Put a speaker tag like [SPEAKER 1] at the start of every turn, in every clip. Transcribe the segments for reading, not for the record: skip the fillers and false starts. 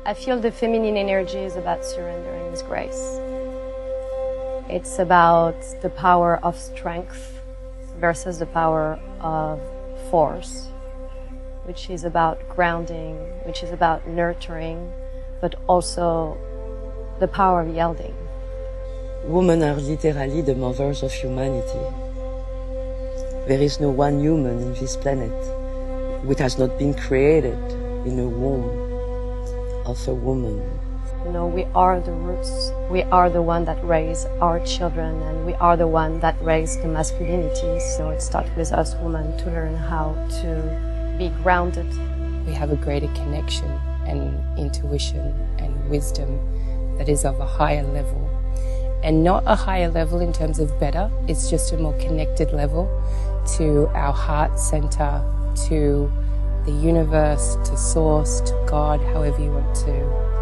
[SPEAKER 1] I feel the feminine energy is about surrendering with grace. It's about the power of strength versus the power of force, which is about grounding, which is about nurturing, but also the power of yielding.
[SPEAKER 2] Women are literally the mothers of humanity. There is no one human in this planet which has not been created in a womb of a woman.
[SPEAKER 1] You know, we are the roots. We are the one that raise our children, and we are the one that raise the masculinity. So it starts with us women to learn how to be grounded.
[SPEAKER 3] We have a greater connection and intuition and wisdom that is of a higher level. And not a higher level in terms of better, it's just a more connected level to our heart center, to the universe, to source, to God, however you want to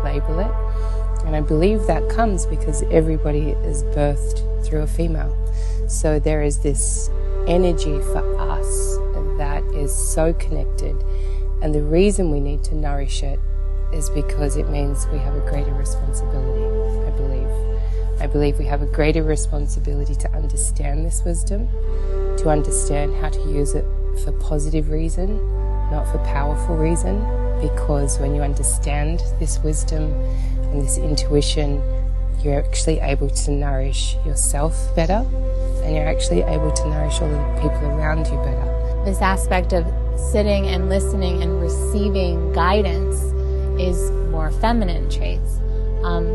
[SPEAKER 3] label it. And I believe that comes because everybody is birthed through a female. So there is this energy for us that is so connected. And the reason we need to nourish it is because it means we have a greater responsibility, I believe. I believe we have a greater responsibility to understand this wisdom, to understand how to use it for positive reason, not for powerful reason, because when you understand this wisdom and this intuition, you're actually able to nourish yourself better, and you're actually able to nourish all the people around you better.
[SPEAKER 4] This aspect of sitting and listening and receiving guidance is more feminine traits.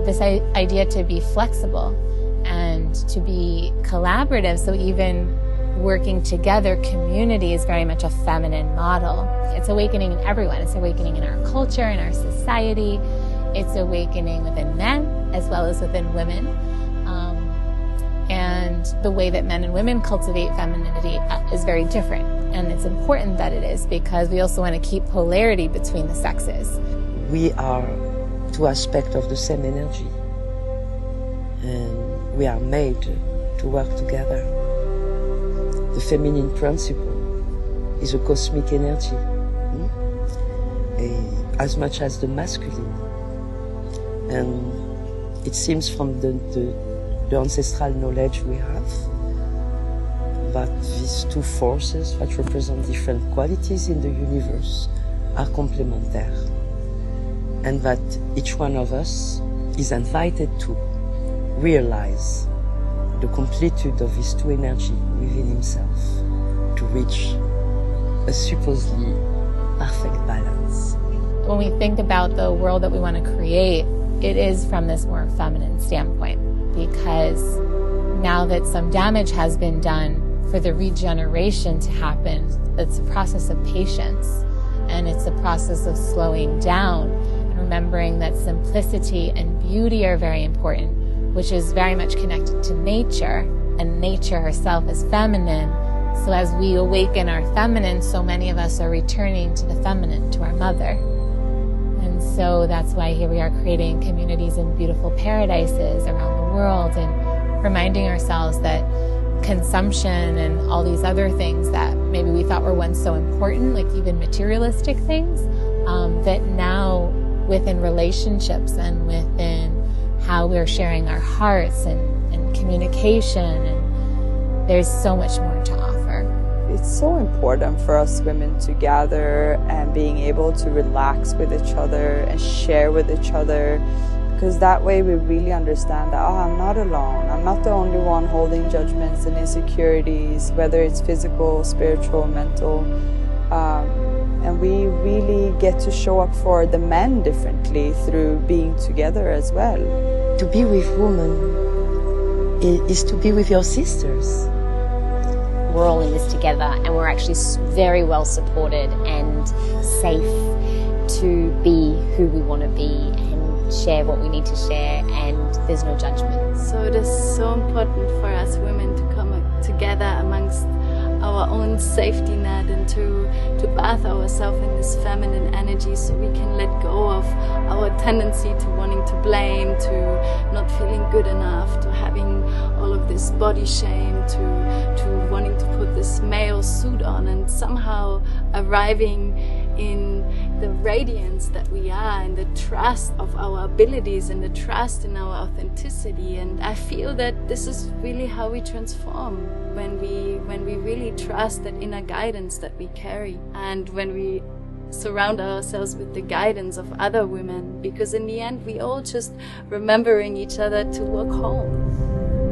[SPEAKER 4] This idea to be flexible and to be collaborative, so even working together, community is very much a feminine model. It's awakening in everyone. It's awakening in our culture, in our society. It's awakening within men as well as within women. And the way that men and women cultivate femininity is very different. And it's important that it is, because we also want to keep polarity between the sexes.
[SPEAKER 2] We are two aspects of the same energy, and we are made to work together. The feminine principle is a cosmic energy, as much as the masculine. And it seems from the ancestral knowledge we have that these two forces that represent different qualities in the universe are complementary, and that each one of us is invited to realize the completude of these two energies within himself to reach a supposedly perfect balance.
[SPEAKER 4] When we think about the world that we want to create, it is from this more feminine standpoint, because now that some damage has been done, for the regeneration to happen, it's a process of patience, and it's a process of slowing down and remembering that simplicity and beauty are very important, which is very much connected to nature, and nature herself is feminine. So as we awaken our feminine, so many of us are returning to the feminine, to our mother. And so that's why here we are creating communities in beautiful paradises around the world, and reminding ourselves that consumption and all these other things that maybe we thought were once so important, like even materialistic things, that now within relationships and within how we're sharing our hearts and communication, and there's so much more to offer.
[SPEAKER 5] It's so important for us women to gather and being able to relax with each other and share with each other, because that way we really understand that, I'm not alone. I'm not the only one holding judgments and insecurities, whether it's physical, spiritual, mental. And we really get to show up for the men differently through being together as well.
[SPEAKER 2] To be with women is to be with your sisters.
[SPEAKER 6] We're all in this together, and we're actually very well supported and safe to be who we want to be and share what we need to share, and there's no judgment.
[SPEAKER 7] So it is so important for us women to come together amongst our own safety net and to bath ourselves in this feminine energy, so we can let go of our tendency to wanting to blame, to not feeling good enough, to having all of this body shame, to wanting to put this male suit on, and somehow arriving in the radiance that we are, and the trust of our abilities and the trust in our authenticity. And I feel that this is really how we transform, when we really trust that inner guidance that we carry, and when we surround ourselves with the guidance of other women, because in the end we all just remembering each other to walk home.